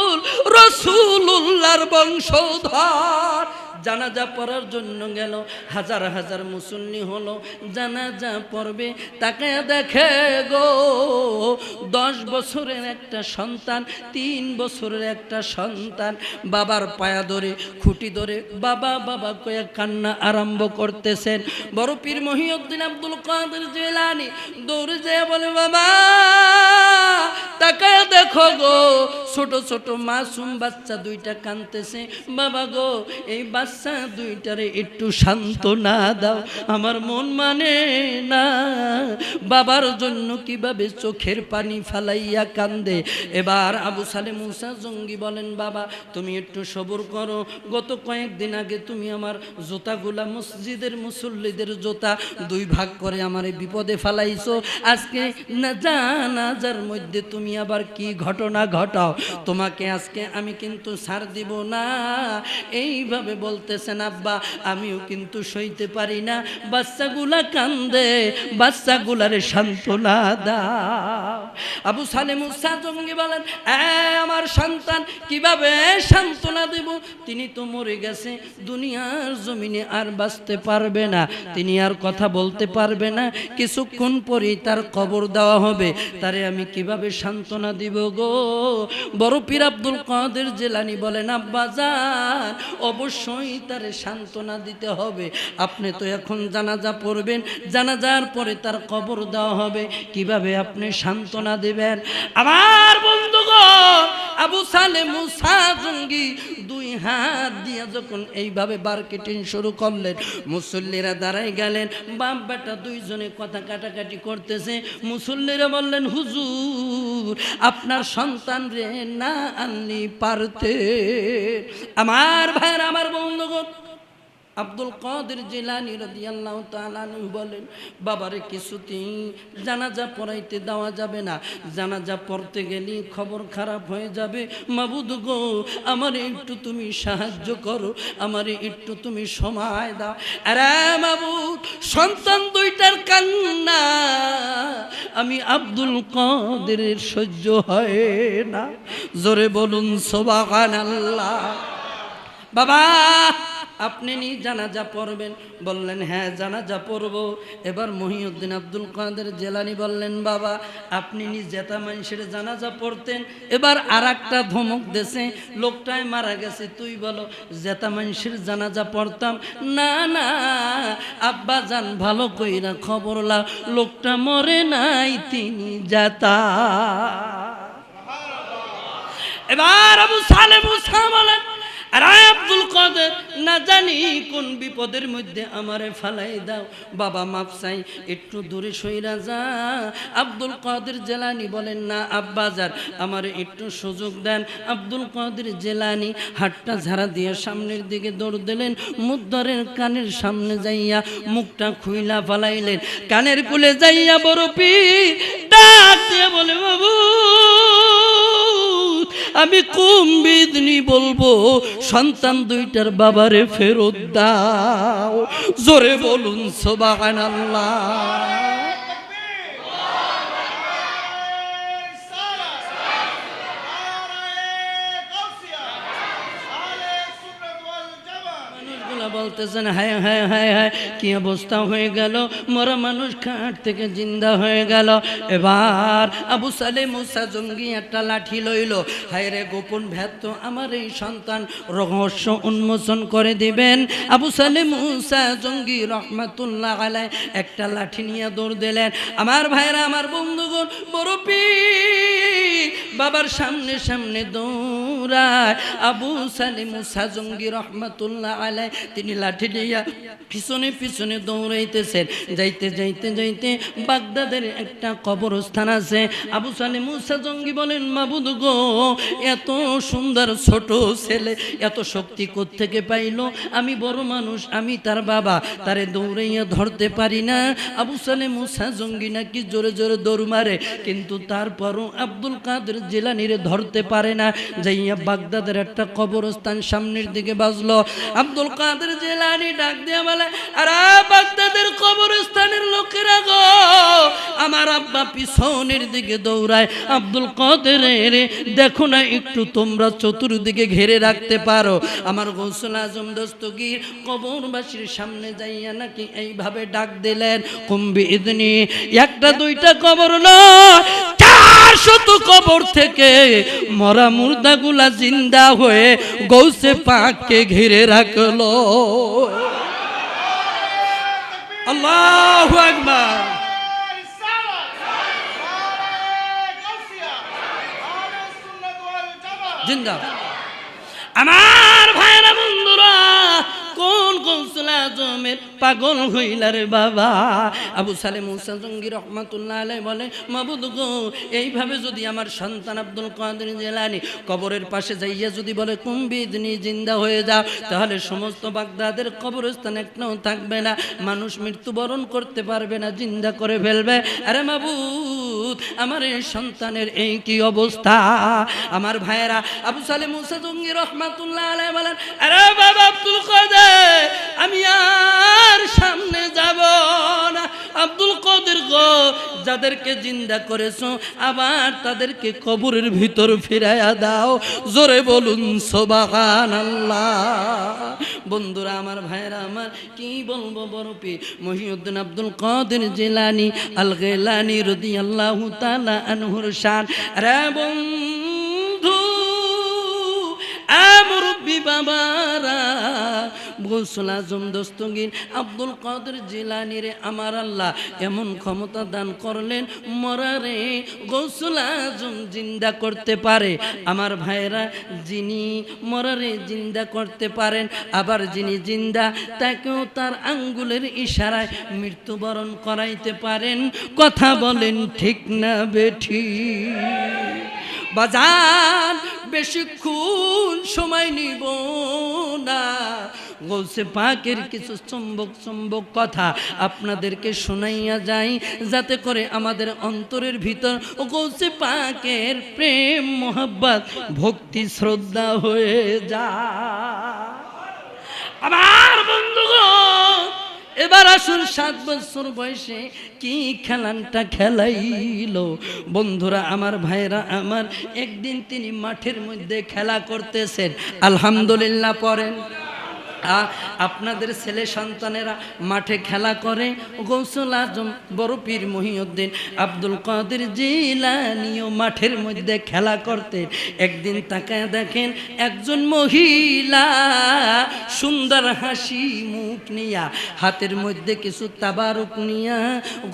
রাসূলুল্লাহর বংশধর। জানাজা পড়ার জন্য গেল, হাজার হাজার মুসল্লি হলো, জানাজা পড়বে, তাকে দেখে গো 10 বছরের একটা সন্তান, 3 বছরের একটা সন্তান বাবার পায়া ধরে, খুঁটি ধরে বাবা বাবা কয়ে কান্না আরম্ভ করতেছেন। বড় পীর মুহিউদ্দিন আব্দুল কাদের জিলানী দৌড়ে যেয়ে বলে, বাবা তাকে দেখো গো, ছোট ছোট মাসুম বাচ্চা দুইটা কাঁদতেছে। বাবা গো, এই বাচ্চা দুইটারে একটু সান্ত্বনা দাও, আমার মন মানে না। বাবার জন্য কিভাবে চোখের পানি ফালাইয়া কান্দে। এবার আবু সালে মুসা জঙ্গি বলেন, বাবা তুমি একটু সবর করো, গত কয়েকদিন আগে তুমি আমার জুতাগুলা, মসজিদের মুসল্লিদের জুতা 2 ভাগ করে আমার বিপদে ফালাইছো। আজকে না জানাজার মধ্যে তুমি আবার কি ঘটনা ঘটাও, তোমাকে আজকে আমি কিন্তু ছাড় দিব না। এইভাবে বলতেছেন আব্বা, আমিও কিন্তু সইতে পারি না, বাচ্চাগুলা কান্দে, বাচ্চাগুলারে সান্ত্বনা দাও। আবু সালে মুসা জঙ্গি বলেন, আমার সন্তান কিভাবে সান্ত্বনা দেব? তিনি তো মরে গেছে, দুনিয়ার জমিনে আর বাঁচতে পারবে না, তিনি আর কথা বলতে পারবে না, কিছুক্ষণ পরেই তার কবর দেওয়া হবে, তারে আমি কিভাবে সান্ত্বনা দিব গো? বড় পীর আব্দুল কাদের জিলানী বলেন, আব্বাজান অবশ্যই তারে সান্ত্বনা দিতে হবে। আপনি তো এখন জানাজা পড়বেন, জানাজার পরে তার কবর দেওয়া হবে, কিভাবে আপনি সান্ত্বনা দিবেন? আমার বন্ধুগণ, আবু সালে মুসা জঙ্গি দুই হাত দিয়া যখন এইভাবে মার্কেটিং শুরু করলেন, মুসল্লিরা দাঁড়াই গেলেন, বাপ বেটা দুইজনে কথা কাটাকাটি করতেছে। মুসল্লিরা বললেন, হুজুর আপনার সন্তান রে না আনলি পারতে। আমার ভাইয়ের, আমার বন্ধুগণ, আব্দুল কাদের জিলানী রাদিয়াল্লাহু তাআলা আনহু বলেন, বাবারে কিছুতেই জানাজা পড়াইতে দেওয়া যাবে না, জানাজা পড়তে গেলে খবর খারাপ হয়ে যাবে। মাবুদ গো, আমারে একটু তুমি সাহায্য করো, আমারে একটু তুমি সময় দাও। আরে মাবুদ, সন্তান দুইটার কান্না আমি আব্দুল কাদেরের সহ্য হয় না। জোরে বলুন সুবহানাল্লাহ। বাবা আপনি নি জানাজা পড়বেন? বললেন হ্যাঁ জানাজা পড়ব। এবার মহিউদ্দিন আব্দুল কাদের জিলানী বললেন, বাবা আপনি নি জেতা মানুষের জানাজা পড়তেন। এবার আর একটা ধমক দেশে, লোকটাই মারা গেছে, তুই বলো জেতা মানুষের জানাজা পড়তাম? না না আব্বা জান, ভালো কইরা খবর লাও, লোকটা মরে নাই, তিনি জেতা। এবার আবু সালে মুসা বলেন, আরে আব্দুল কাদের, না জানি কোন বিপদের মধ্যে আমারে ফালাই দাও, বাবা মাপ চাই, একটু দূরে সইরা যা। আব্দুল কাদের জিলানী বলেন, না আব্বাজান আমারে একটু সুযোগ দেন। আব্দুল কাদের জিলানী হাতটা ঝাড়া দিয়ে সামনের দিকে দৌড় দিলেন, মুদ্দারের কানের সামনে যাইয়া মুখটা খুইলা ফালাইলেন, কানের কুলে যাইয়া বড় পীর ডাক দিয়ে বলে, বাবু আমি কুম বিদনি বলবো, সন্তান দুইটার বাবারে ফেরত দাও। জোরে বলুন সুবহানাল্লাহ। বলতেছেন হায় হায় হায় হায়, কি অবস্থা হয়ে গেল, মরা মানুষ খাট থেকে জিন্দা হয়ে গেল। এবার আবু সালে মুসা জঙ্গি একটা লাঠি লইল, হায় রে গোপন ভেদ তো আমার এই সন্তান রহস্য উন্মোচন করে দিবেন। আবু সালে মুসা জঙ্গি রহমাতুল্লাহ আলাইহি একটা লাঠি নিয়ে দৌড় দিলেন। আমার ভাইরা, আমার বন্ধুগণ, বড় পীর বাবার সামনে সামনে দৌড়ায়। আবু সালে মুসা জঙ্গি রহমাতুল্লাহ আলাইহি তিনি লাঠি দিয়া পিছনে পিছনে দৌড়াইতেছেন। যাইতে যাইতে যাইতে বাগদাদের একটা কবরস্থান আছে। আবু সালে মুসা জঙ্গি বলেন, মাবুদ গো, এত সুন্দর ছোট ছেলে এত শক্তি কোত্থেকে পাইল? আমি বড় মানুষ, আমি তার বাবা, তারে দৌড়াইয়া ধরতে পারি না। আবু সালে মুসা জঙ্গি নাকি জোরে জোরে দৌড় মারে, কিন্তু তারপরও আব্দুল কাদের জিলানীরে ধরতে পারে না। যাইয়া বাগদাদের একটা কবরস্থান সামনের দিকে বাজলো। আব্দুল কাদের জিলানী ডাক দিয়ে বলে, আরে বাগদাদের কবরস্থানের লোকেরা গো, আমার আব্বা পিছনের দিকে দৌড়ায়, আব্দুল কাদের রে দেখো না একটু তোমরা চতুর্দিকে ঘিরে রাখতে পারো। আমার গৌসুল আজম দস্তগীর কবরবাসীর সামনে যাইয়া নাকি এইভাবে ডাক দিলেন, কুম্বি ইদনি, একটা দুইটা কবর নয়, 400 কবর থেকে মরা মুর্দাগুলা জিন্দা হয়ে গৌসে পাককে ঘিরে রাখলো। আল্লাহু আকবার। জিন্দা আমার ভাইরা বন্ধুরা, কোন গৌসুল আজমের পাগল হইলার বাবা? আবু সালে মুসা জঙ্গি রহমাতুল্লাহ আলাইহি বলে, মাবুদ গো, এইভাবে যদি আমার সন্তান আব্দুল কাদের জিলানী কবরের পাশে যাইয়া যদি বলে কুম্বিদনি জিন্দা হয়ে যাও, তাহলে সমস্ত বাগদাদের কবরস্থান একটাও থাকবে না, মানুষ মৃত্যুবরণ করতে পারবে না, জিন্দা করে ফেলবে। আরে মাবুদ, আমার এই সন্তানের এই কি অবস্থা? আমার ভাইয়েরা, আবু সালে মুসা জঙ্গি রহমাতুল্লাহ আলাইহি বলেন, আরে বাবা আব্দুল কাদের, আমি আর সামনে যাব না। আব্দুল কাদের গো, যাদেরকে জিন্দা করেছো আবার তাদেরকে কবরের ভিতর ফিরাইয়া দাও। জোরে বলুন সুবহানাল্লাহ। বন্ধুরা, আমার ভাইরা আমার, কি বলবো, বড় পীর মহিউদ্দিন আব্দুল কাদের জিলানী আল গিলানী রাদিয়াল্লাহু তাআলা আনহুর শান। রে বন্ধু মুরব্বী বাবারা, গৌসুল আজম দস্তগীর আব্দুল কাদের জিলানীরে আমার আল্লাহ এমন ক্ষমতা দান করলেন, মরারে গৌসুল আজম জিন্দা করতে পারে। আমার ভাইরা, যিনি মরারে জিন্দা করতে পারেন, আবার যিনি জিন্দা তাকেও তার আঙ্গুলের ইশারায় মৃত্যুবরণ করাইতে পারেন। কথা বলেন ঠিক না বেঠি? বাজার বেশিক্ষণ সময় নিব না, গৌসে পাকের কিছু চম্বক কথা আপনাদেরকে শোনাইয়া যাই, যাতে করে আমাদের অন্তরের ভিতর গৌসে পাকের প্রেম মোহাব্বত ভক্তি শ্রদ্ধা হয়ে যায়। আমার বন্ধুগণ, এবার আসুন 7 বছর বয়সে কি খেলানটা খেলাইলো। বন্ধুরা আমার, ভাইরা আমার, একদিন তিনি মাঠের মধ্যে খেলা করতেছেন। আলহামদুলিল্লাহ পড়েন। আপনাদের ছেলে সন্তানেরা মাঠে খেলা করে, গৌসুল আজম বড় পীর মহিউদ্দিন আব্দুল কাদের জিলানীও মাঠের মধ্যে খেলা করতেন। একদিন তাকায় দেখেন একজন মহিলা সুন্দর হাসি মুখ নিয়া, হাতের মধ্যে কিছু তাবারুক নিয়া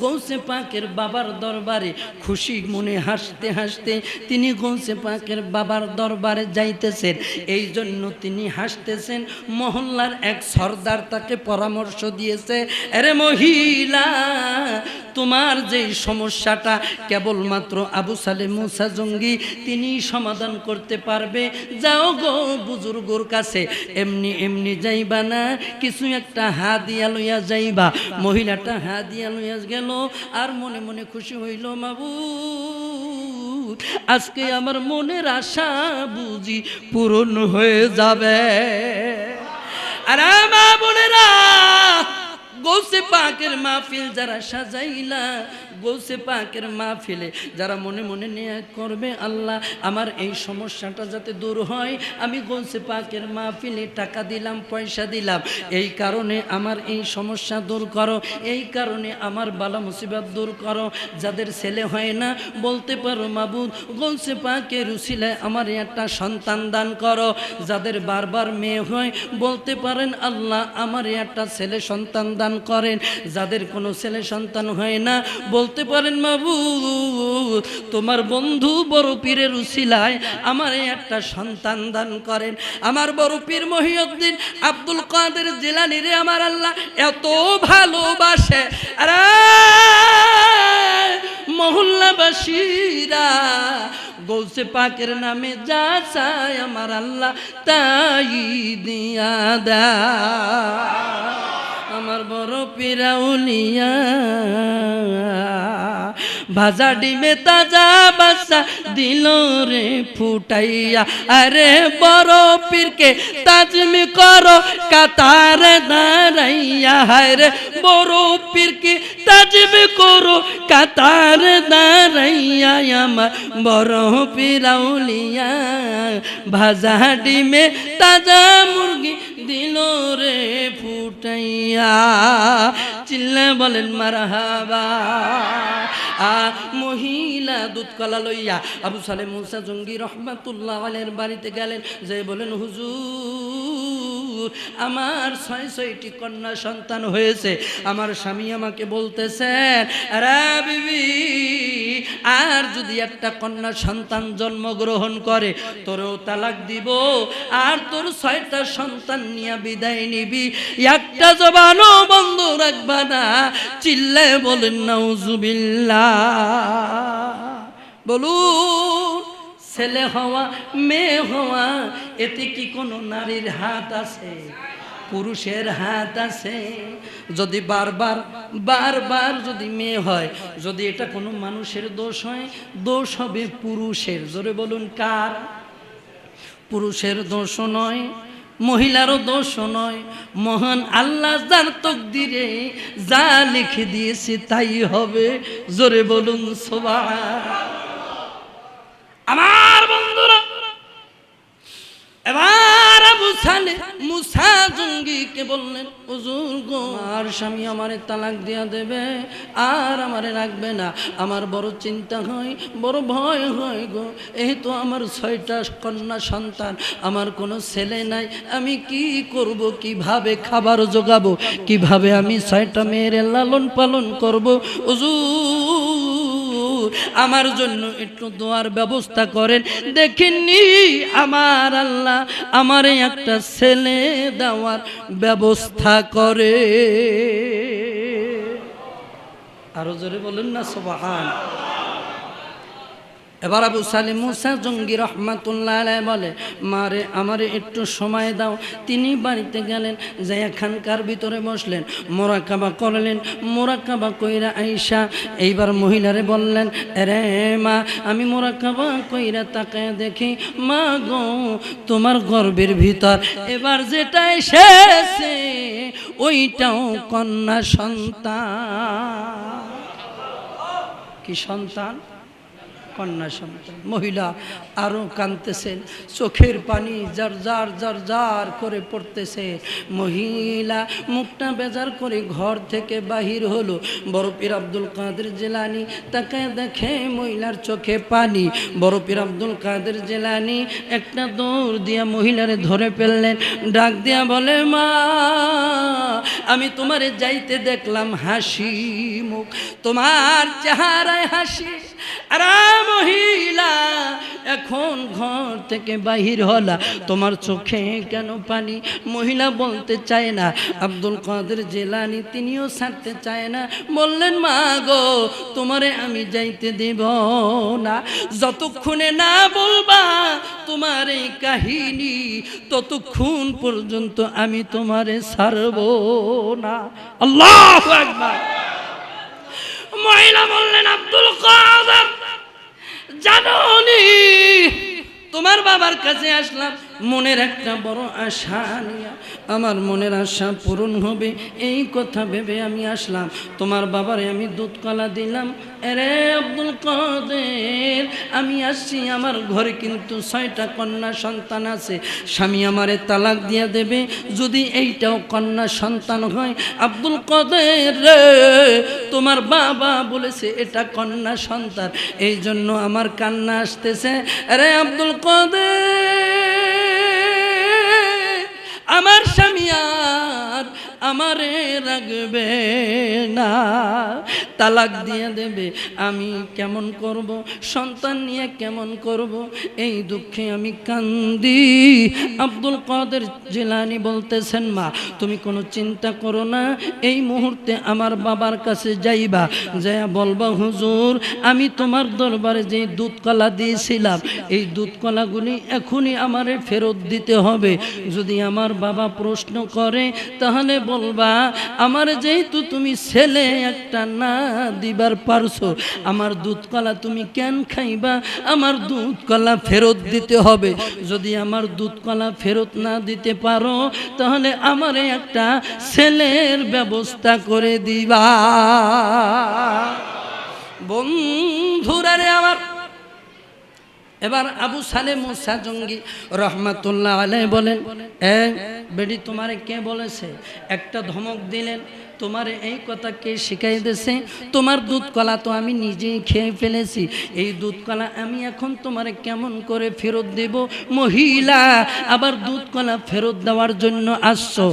গৌসে পাকের বাবার দরবারে খুশি মনে হাসতে হাসতে তিনি গৌসে পাকের বাবার দরবারে যাইতেছেন। এই জন্য তিনি হাসতেছেন। মহল্লার এক সর্দার তাকে পরামর্শ দিয়েছে, আরে মহিলা, তোমার যে সমস্যাটা কেবলমাত্র আবু সালেহ মুসা জঙ্গি তিনি সমাধান করতে পারবে। যাও গো বুজুর্গর কাছে, এমনি এমনি যাইবা না, কিছু একটা হাদিয়া লইয়া যাইবা। মহিলাটা হাদিয়া লইয়া গেল, আর মনে মনে খুশি হইল, মাবুদ আজকে আমার মনের আশা বুঝি পূরণ হয়ে যাবে। আর মা বোনেরা, গৌসে পাকের মাহফিল যারা সাজাইলা, গৌসে পাকের মাহফিলে যারা মনে মনে নিয়ত করবে, আল্লাহ আমার এই সমস্যাটা যাতে দূর হয়, আমি গৌসে পাকের মাহফিলে টাকা দিলাম, পয়সা দিলাম, এই কারণে আমার এই সমস্যা দূর করো, এই কারণে আমার বালা মুসিবত দূর করো। যাদের ছেলে হয় না বলতে পারো, মাবুদ গৌসে পাকের উসিলায় আমার একটা সন্তান দান করো। যাদের বারবার মেয়ে হয় বলতে পারেন, আল্লাহ আমার একটা ছেলে সন্তান দান করেন। যাদের কোনো ছেলে সন্তান হয় না বলতে পারেন, মাবুদ তোমার বন্ধু বড় পীরের উসিলায় আমার একটা সন্তান দান করেন। আমার বড় পীর মহিউদ্দিন আব্দুল কাদের জিলানী রে আমার আল্লাহ এত ভালোবাসে। আরে মহল্লাবাসীরা, গৌসে পাকের নামে যা চায় আমার আল্লাহ তাই দিয়া দেয়। আমার বড় পিরাউলিয়া ভাজা ডিমে তাজা বাচ্চা দিল রে ফুটাইয়া। আরে বড় পীরকে তাজমি করো কাতারে দাঁড়াইয়া। হায়রে বড় পীরকে তাজমি করো কাতারে দাঁড়াইয়া। আমার বড় পিরাউলিয়া ভাজা ডিমে তাজা মুরগি দিল রে ফুটাইয়া। চিল্লা বলেন মারহাবা। মহিলা দুধ কলা লইয়া আবু সালেহ মুসা জঙ্গি রহমাতুল্লাহ আলাইহির বাড়িতে গেলেন, যে বলেন, হুজুর আমার 6টি কন্যা সন্তান হয়েছে। আমার স্বামী আমাকে বলতেছেন, আরে বিবি আর যদি একটা কন্যা সন্তান জন্মগ্রহণ করে তোরও তালাক দিব, আর তোর 6টা সন্তান নিয়ে বিদায় নিবি, একটা জবানও বন্ধ রাখবা না। চিল্লায় বলেন নাউজুবিল্লাহ। বলুন, ছেলে হওয়া মেয়ে হওয়া এতে কি কোনো নারীর হাত আছে? পুরুষের হাত আছে। যদি বারবার যদি মেয়ে হয়, যদি এটা কোনো মানুষের দোষ হয়, দোষ হবে পুরুষের। জোরে বলুন কার? পুরুষের দোষ নয়, মহিলারও দোষ নয়, মহান আল্লাহ যার তকদিরে যা লিখে দিয়েছে তাই হবে। জোরে বলুন সুবহানাল্লাহ। আমার বন্ধুরা, এবার আবু সালেহ মুসা জঙ্গিকে বললেন, হুজুর গো, আর স্বামী আমারে তালাক দিয়া দেবে, আর আমারে রাখবে না। আমার বড় চিন্তা হয়, বড় ভয় হয় গো। এই তো আমার 6টা কন্যা সন্তান, আমার কোনো ছেলে নাই। আমি কি করব, কিভাবে খাবার জোগাবো, কিভাবে আমি 6টা মেয়ের লালন পালন করব? হুজুর, আমার জন্য একটু দোয়ার ব্যবস্থা করেন। দেখেননি আমার আল্লাহ আমারে একটা ছেলে দেওয়ার ব্যবস্থা করে। আরো জোরে বলেন না সুবহান। এবার আবু সালেহ মুসা জঙ্গি রহমাতুল্লাহ আলাইহি বলে, মারে আমারে একটু সময় দাও। তিনি বাড়িতে গেলেন, যাই এখানকার ভিতরে বসলেন, মোরাকাবা করলেন। মোরাকাবা কইরা আইসা এইবার মহিলারে বললেন, রে মা, আমি মোরাকাবা কইরা তাকায় দেখি, মা গো, তোমার গর্ভের ভিতর এবার যেটা এসেছে ওইটাও কন্যা সন্তান। কি সন্তান? কন্যা সন্তান। মহিলা আরো কাঁদতেছেন, চোখের পানি জার জার জার জার করে পড়তেছে। মহিলা মুখটা বেজার করে ঘর থেকে বাহির হলো। বড় পীর আব্দুল কাদের জিলানী তাকে দেখে মহিলার চোখে পানি। বড় পীর আব্দুল কাদের জিলানী একটা দৌড় দিয়া মহিলারে ধরে ফেললেন, ডাক দিয়া বলে, মা, আমি তোমারে যাইতে দেখলাম হাসি মুখ, তোমার চেহারায় হাসি। আর মহিলা এখন ঘর থেকে বাহির হলা, তোমার চোখে কেন পানি? মহিলা বলতে চায় না। আব্দুল কাদের জিলানী তিনিও ছাড়তে চায় না। বললেন, মা গো, তোমারে আমি যাইতে দেব না। যতক্ষণে না বলবা তোমার এই কাহিনী, ততক্ষণ পর্যন্ত আমি তোমারে ছাড়ব না। আল্লাহু আকবার। মহিলা বললেন, আব্দুল কাদের, জানোনি তোমার বাবার কাছে আসলাম মনের একটা বড় আশা নিয়ে, আমার মনের আশা পূরণ হবে এই কথা ভেবে আমি আসলাম। তোমার বাবারে আমি দুধ কলা দিলাম। আরে আব্দুল কাদের, আমি আসছি, আমার ঘরে কিন্তু 6টা কন্যা সন্তান আছে। স্বামী আমারে তালাক দিয়ে দেবে যদি এইটাও কন্যা সন্তান হয়। আব্দুল কাদের রে, তোমার বাবা বলেছে এটা কন্যা সন্তান, এই জন্য আমার কান্না আসতেছে। আরে আব্দুল কাদের, আমার স্বামী আর আমারে রাখবে না, তালাক দিয়ে দেবে। আমি কেমন করব, সন্তান নিয়ে কেমন করব, এই দুঃখে আমি কান্দি। আব্দুল কাদের জিলানী বলতেছেন, মা, তুমি কোনো চিন্তা করো না, এই মুহূর্তে আমার বাবার কাছে যাইবা, যাইয়া বলবা, হুজুর, আমি তোমার দরবারে যে দুধ কলা দিয়েছিলাম, এই দুধ কলাগুলি এখনই আমারে ফেরত দিতে হবে। যদি আমার বাবা প্রশ্ন করে তাহলে বলবা, আমার যেহেতু তুমি ছেলে একটা না দিবার পারছো, আমার দুধ কলা তুমি কেন খাইবা, আমার দুধ কলা ফেরত দিতে হবে। যদি আমার দুধ কলা ফেরত না দিতে পারো তাহলে আমারে একটা ছেলের ব্যবস্থা করে দিবা। বন্ধুরা রে আমার, এবার আবু সালেহ মুসা জঙ্গি রহমাতুল্লাহ আলাইহি বলেন, বেডি তোমারে কে বলেছে? একটা ধমক দিলেন, তোমার এই কথা কে শিখাই দিয়েছে? তোমার দুধ কলা তো আমি নিজেই খেয়ে ফেলেছি, এই দুধ কলা আমি এখন তোমারে কেমন করে ফেরত দেব? মহিলা আবার দুধ কলা ফেরত দেওয়ার জন্য আসছো,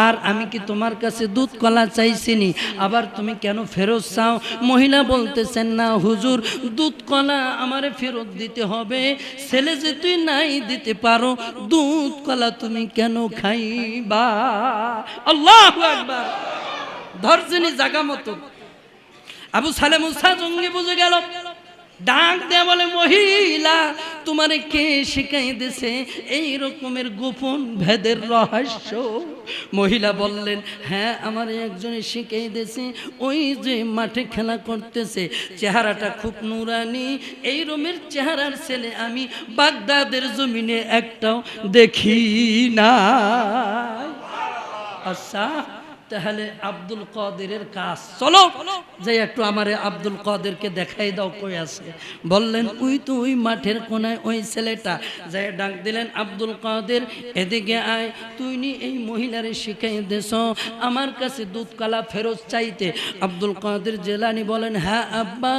আর আমি কি তোমার কাছে দুধ কলা চাইছিনি, আবার তুমি কেন ফেরত চাও? মহিলা বলতেছেন, না হুজুর, দুধ কলা আমারে ফেরত দিতে হবে, ছেলে যে তুই নাই দিতে পারো, দুধ কলা তুমি কেন খাইবা? আল্লাহু আকবার। ধরছেনি জাগা মতো। আবু সালেহ মুসা জঙ্গি বুঝে গেল, ডাক দেয়া বলে, মহিলা, তোমারে কে শিখাই দিয়েছে এই রকমের গোপন ভেদের রহস্য? মহিলা বললেন, হ্যাঁ, আমার একজনে শিখাই দিয়েছে, ওই যে মাঠে খেলা করতেছে, চেহারাটা খুব নুরানি, এই রকমের চেহারার ছেলে আমি বাগদাদের জমিনে একটাও দেখি না। আচ্ছা, তাহলে আব্দুল কাদেরের কাজ, চলো যে একটু আমারে আব্দুল কাদেরকে দেখাই দাও কই আছে। বললেন ওই তো ওই মাঠের কোনায় ওই ছেলেটা। যাই ডাক দিলেন আব্দুল কাদের এদিকে আয়, তুই নি এই মহিলারে শিখাই দেছ আমার কাছে দুধ কলা ফেরত চাইতে। আব্দুল কাদের জিলানী বলেন হ্যাঁ আব্বা,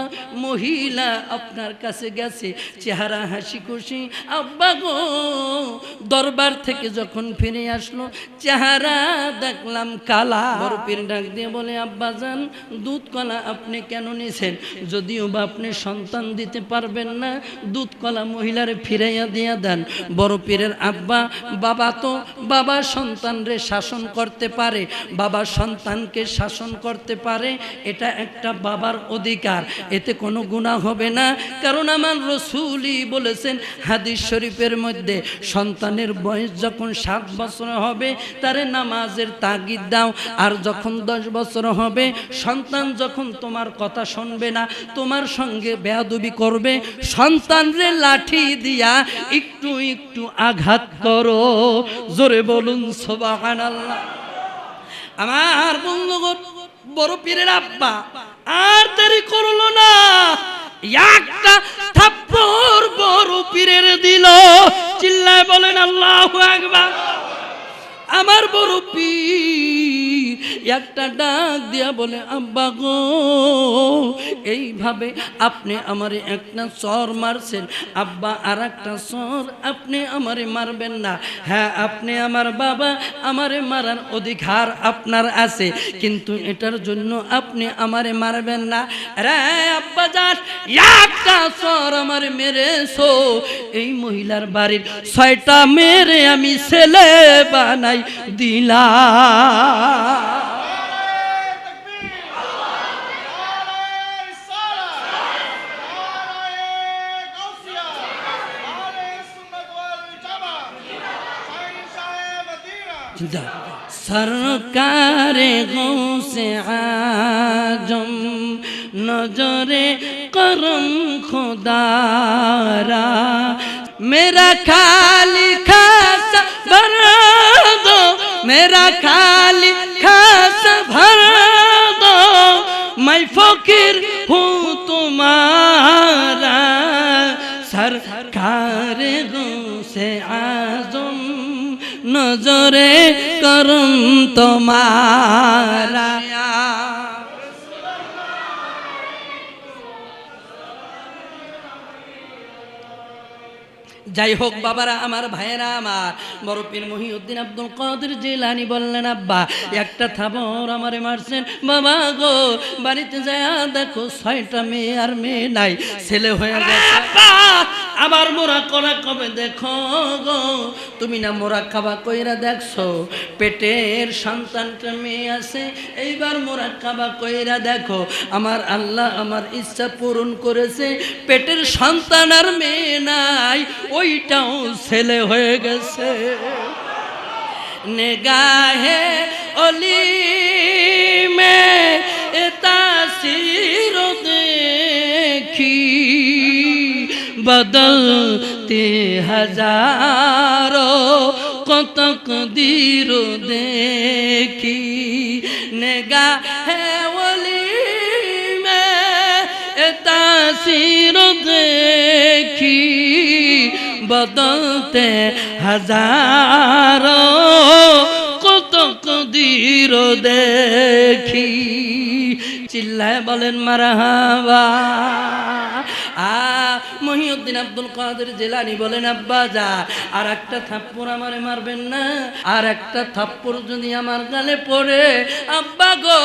মহিলা আপনার কাছে গেছে, চেহারা হাসি খুশি। আব্বা গো, দরবার থেকে যখন ফিরে আসলো চেহারা দেখলাম কালা। বড় পীর ডাক দিয়ে বলে আব্বা জান, দুধ কলা আপনি কেন নিছেন? যদিও বা আপনি সন্তান দিতে পারবেন না, দুধ কলা মহিলারে ফিরাইয়া দিয়া দেন। বড় পীরের আব্বা, বাবা তো বাবা সন্তানরে শাসন করতে পারে, বাবা সন্তানকে শাসন করতে পারে, এটা একটা বাবার অধিকার, এতে কোনো গুনাহ হবে না। কারণ আমার রাসূলই বলেছেন হাদিস শরীফের মধ্যে, সন্তানের বয়স যখন 7 বছর হবে তারে নামাজের তাগিদ দাও, আর যখন 10 বছর হবে সন্তান যখন তোমার কথা শুনবে না, তোমার সঙ্গে বেয়াদবি করবে, সন্তানরে লাঠি দিয়া একটু একটু আঘাত করো। জোরে বলুন সুবহানাল্লাহ। আমার বন্ধুগণ, বড় পীরের আব্বা আর দেরি করলো না, একটা থাপ্পড় বড় পীরের দিল। চিল্লায় বলেন আল্লাহু আকবার। আমার বড় পীর একটা ডাক দিয়া বলে আব্বা গো, এইভাবে আপনি আমারে একটা চর মারছেন, আব্বা আর একটা চর আপনি আমারে মারবেন না। হ্যাঁ আপনি আমার বাবা, আমারে মারার অধিকার আপনার আছে, কিন্তু এটার জন্য আপনি আমারে মারবেন না। রে আব্বা যান, একটা চর আমারে মেরেছো, এই মহিলার বাড়ির 6টা মেরে আমি ছেলে বানাই দিলা। সরকারে গৌসে আজম নজরে করম খুদারা, मेरा खाली खासा भर दो, मेरा खाली खासा भर दो, मैं फकीर हूँ तुम्हारा, सरकार गौसे आज़म नजरे करम तुम्हारा। যাই হোক বাবারা আমার, ভাইয়েরা আমার, বড় পীর মহিউদ্দিন আব্দুল কাদের জিলানী বললেন আব্বা একটা থাবর আমারে মারছেন। বাবা গো, বাড়িতে যায় দেখো 6টা মেয়ে আর মেয়ে নাই, ছেলে হয়ে গেছে। আবার মোরা করা কবে দেখো গো, তুমি না মোরা খাবা কইরা দেখছো, পেটের সন্তানটা মেয়ে আছে, এইবার মোরা খাবা কইরা দেখো। আমার আল্লাহ আমার ইচ্ছা পূরণ করেছে, পেটের সন্তান আর মেয়ে নাই, ওইটাও ছেলে হয়ে গেছে। নিগাহে অলি মে তাসির দেখি, বদলতে হাজারো কত কদির দেখি। নিগাহে অলি মে তাসির দেখি, বদলতে হাজারো কত কদির দেখি। চিল্লায় বলেন মারহাবা। মহিউদ্দিন আব্দুল কাদের জিলানী বলেন আব্বা যা, আর একটা থাপ্পড় আমারে মারবেন না, আর একটা থাপ্পড় যদি আমার গালে পড়ে আব্বা গো,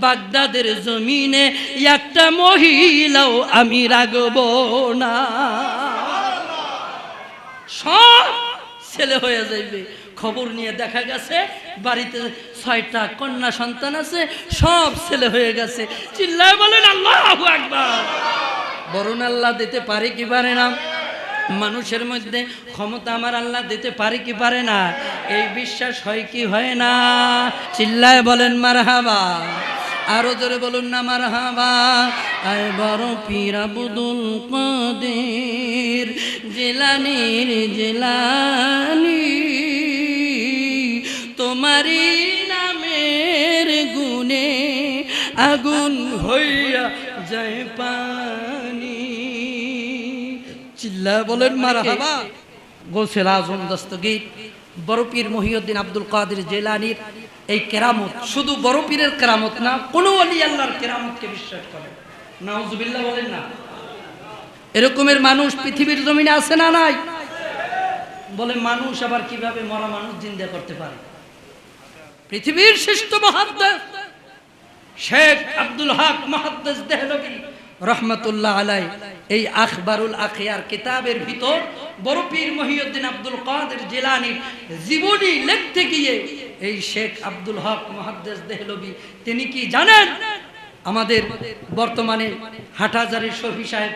বাগদাদের জমিনে একটা মহিলাও আমি রাখবো না, সব ছেলে হয়ে যাইবে। খবর নিয়ে দেখা গেছে বাড়িতে 6টা কন্যা সন্তান আছে, সব ছেলে হয়ে গেছে। চিল্লায় বলেন আল্লাহু আকবার। বরুণ আল্লাহ দিতে পারে কি পারে না? মানুষের মধ্যে ক্ষমতা আমার আল্লাহ দিতে পারে কি পারে না? এই বিশ্বাস হয় কি হয় না? চিল্লায় বলেন মারহাবা। আরো জোরে বলুন না মারহাবা। আয় বড় পীর আব্দুল কাদের জিলানীর জিলানী, তোমারি নামে চিল্লায় বলেন মারহাবা। গোসেল আজম দস্তগীর বড় পীর মহিউদ্দিন আব্দুল কাদের জিলানীর এই কেরামত, শুধু বড় পীরের কেরামত না, কোন ওলি আল্লাহর কেরামতকে বিশ্বাস করে। নাউজুবিল্লাহ বলেন না। এরকমের মানুষ পৃথিবীর জমিনে আছে না নাই? বলে মানুষ আবার কিভাবে মরা মানুষ জিন্দা করতে পারে? পৃথিবীর শ্রেষ্ঠ মুহাদ্দিস শেখ আব্দুল হক মুহাদ্দিস দেহলভী রহমাতুল্লাহ আলাইহি এই আখবারুল আখিয়ার কিতাবের ভিতর বড় পীর মহিউদ্দিন আব্দুল কাদের জিলানীর জীবনী লিখতে গিয়ে এই শেখ আব্দুল হক মুহাদ্দিস দেহলভী তিনি কি জানেন? আমাদের বর্তমানে হাটহাজারীর শফি সাহেব,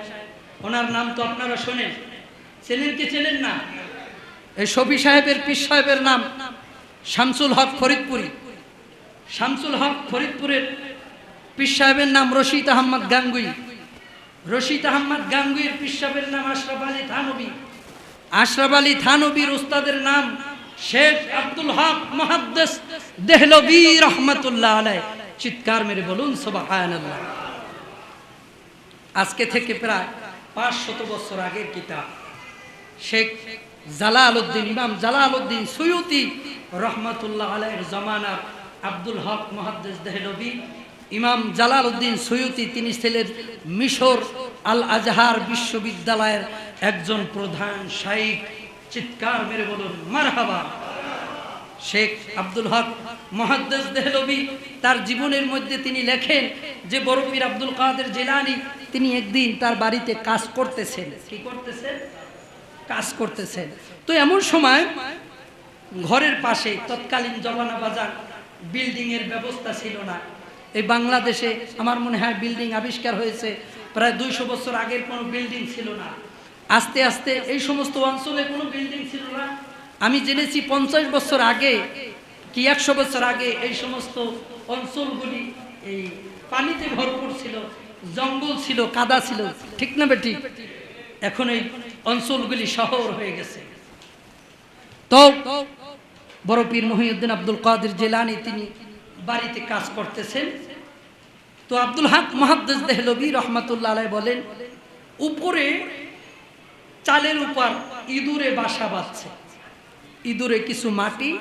ওনার নাম তো আপনারা শোনেন, চেনেন কি চেনেন না? এই শফি সাহেবের পীর সাহেবের নাম শামসুল হক ফরিদপুরি। শামসুল হক ফরিদপুরের পীর সাহেবের নাম রশিদ আহমদ গাঙ্গুই। রশিদ আহমদ গাঙ্গুইয়ের পীর সাহেবের নাম আশরাফ আলী থানবী। আশরাফ আলী থানবীর উস্তাদের নাম শেখ আব্দুল হক মুহাদ্দিস দেহলভী রহমাতুল্লাহ আলাইহি। চিৎকার মেরে বলুন সুবহানাল্লাহ। আজকে থেকে প্রায় 500 বছর আগের কিতাব। শেখ জালালউদ্দিন, ইমাম জালালউদ্দিন সুয়ুতি রহমাতুল্লাহ আলাইহির জামানার আব্দুল হক মুহাদ্দিস দেহলভী, ইমাম জালালউদ্দিন সুয়ুতি, তিনি ছিলেন মিশর আল আজহার বিশ্ববিদ্যালয়ের একজন প্রধান শাইখ। চিৎকার মেরে বলুন মারহাবা। শেখ আব্দুল হক মুহাদ্দিস দেহলভী তার জীবনের মধ্যে তিনি লেখেন যে বড় পীর আব্দুল কাদের জিলানী তিনি একদিন তার বাড়িতে কাজ করতেছেন। কি করতেছেন? কাজ করতেছেন। তো এমন সময় ঘরের পাশে তৎকালীন জমানা বাজার বিল্ডিং এর ব্যবস্থা ছিল না। এই বাংলাদেশে আমার মনে হয় বিল্ডিং আবিষ্কার হয়েছে প্রায় 200 বছর আগের কোনো বিল্ডিং ছিল না। আস্তে আস্তে এই সমস্ত অঞ্চলে কোনো বিল্ডিং ছিল না। আমি জেনেছি 50 বছর আগে কি 100 বছর আগে এই সমস্ত অঞ্চলগুলি এই পানিতে ভরপুর ছিল, জঙ্গল ছিল, কাদা ছিল, ঠিক না বেটি? এখন এই অঞ্চলগুলি শহর হয়ে গেছে। তো বড় পীর মহিউদ্দিন আব্দুল কাদের জিলানী তিনি বাড়িতে কাজ করতেছেন। তো আব্দুল হক মুহাদ্দিস দেহলভী রহমাতুল্লাহ আলাইহি বলেন, উপরে চালের উপর ইঁদুরে বাসা বাঁধছে। ইঁদুরে কিছু মাটি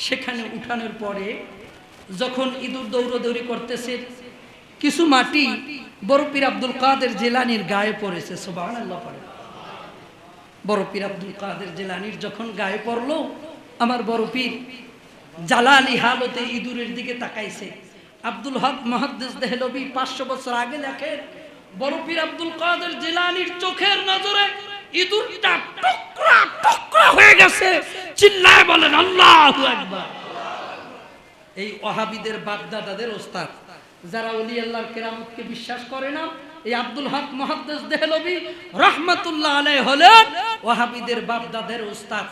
সেখানে উঠানোর পরে যখন ইঁদুর দৌড়দৌড়ি করতেছে, কিছু মাটি বড় পীর আব্দুল কাদের জিলানীর গায়ে পড়েছে। সুবহানাল্লাহ পড়ে। বড় পীর আব্দুল কাদের জিলানীর যখন গায়ে পড়লো, আমার বড় পীর জালালি হালতে ইঁদুরের দিকে তাকাইছে। আব্দুল হক মুহাদ্দিস দেহলভী 500 বছর আগে লেখেন, বড় পীর আব্দুল কাদের জিলানীর চোখের নজরে ইঁদুরটা টুকরা টুকরা হয়ে গেছে। চিল্লায় বলেন আল্লাহু আকবার। এই ওয়াহাবিদের বাপদাদাদের ওস্তাদ, যারা ওলি আল্লাহর কেরামতকে বিশ্বাস করে না, এই আব্দুল হক মুহাদ্দিস দেহলভী রহমাতুল্লাহ আলাইহি হলেন ওয়াহাবিদের বাপদাদাদের ওস্তাদ।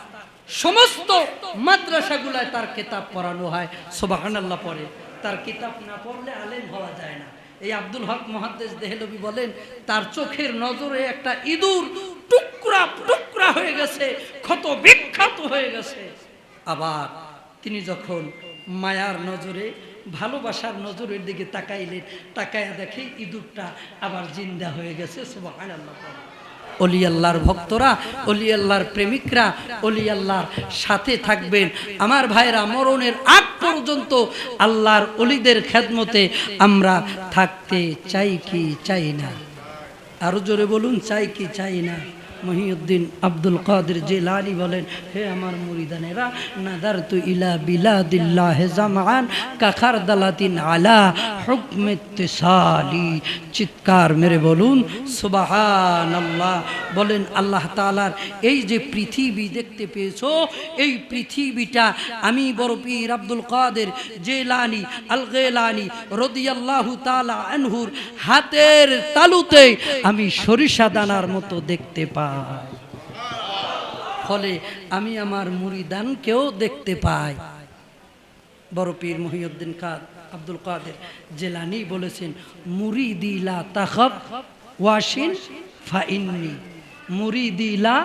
সমস্ত মাদ্রাসাগুলায় তার কিতাব পড়ানো হয়। সুবহানাল্লাহ পড়ে। তার কিতাব না পড়লে আলেম হওয়া যায় না। এই আব্দুল হক মুহাদ্দিস দেহলভী বলেন, তার চোখের নজরে একটা ইঁদুর টুকরা টুকরা হয়ে গেছে, ক্ষত বিক্ষত হয়ে গেছে। আবার তিনি যখন মায়ার নজরে, ভালোবাসার নজরের দিকে তাকাইলেন, তাকায়া দেখে ইঁদুরটা আবার জিন্দা হয়ে গেছে। সুবহানাল্লাহ। অলি আল্লাহর ভক্তরা, অলি আল্লাহর প্রেমিকরা অলি আল্লাহর সাথে থাকবেন। আমার ভাইরা, মরণের আগ পর্যন্ত আল্লাহর অলিদের খেদমতে আমরা থাকতে চাই কি চাই না? আরো জোরে বলুন, চাই কি চাই না? মহিউদ্দিন আব্দুল কাদের জিলানী বলেন, হে আমার মুরিদানেরা, নাদারতু ইলা বিলাদিল্লাহ জামান কাখার দালাতিন আলা হুকম ইত্তিসালি। চিৎকার মেরে বলুন সুবহানাল্লাহ। বলেন আল্লাহ তাআলার এই যে পৃথিবী দেখতে পেয়েছো, এই পৃথিবীটা আমি বড় পীর আব্দুল কাদের জিলানী আল গিলানী রাদিয়াল্লাহু তাআলা আনহুর হাতের তালুতে আমি সরিষা দানার মতো দেখতে পাই। ফলে আমি আমার মুরিদানকেও দেখতে পাই। বড় পীর মহিউদ্দিন আব্দুল কাদের জিলানী বলেছেন, মুরিদি লা তাখাব ওয়াশিন ফাইন্নি, মুরিদি লা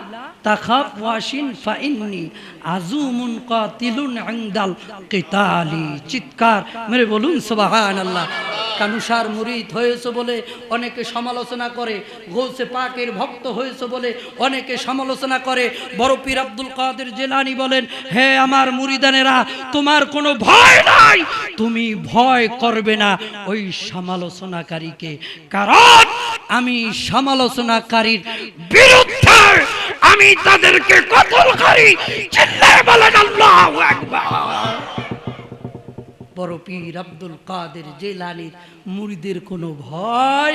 তাখাব ওয়াশিন ফাইন্নি আজুমুন কাতিলুন ইনদাল কিতালি। চিৎকার মেরে বলুন সুবহানাল্লাহ। কানুসার মুরিদ হয়েছে বলে অনেকে সমালোচনা করে, গৌসে পাকের ভক্ত হয়েছে বলে অনেকে সমালোচনা করে। বড় পীর আব্দুল কাদের জিলানী বলেন, হে আমার মুরিদানেরা, তোমার কোনো ভয় নাই, তুমি ভয় করবে না ওই সমালোচনাকারীকে, কারণ আমি সমালোচনাকারীর বিরুদ্ধে আমি তাদেরকে কতল করি। চিল্লায়ে বলেন আল্লাহু আকবার। বড় পীর আব্দুল কাদের জিলানীর মুরিদের কোনো ভয়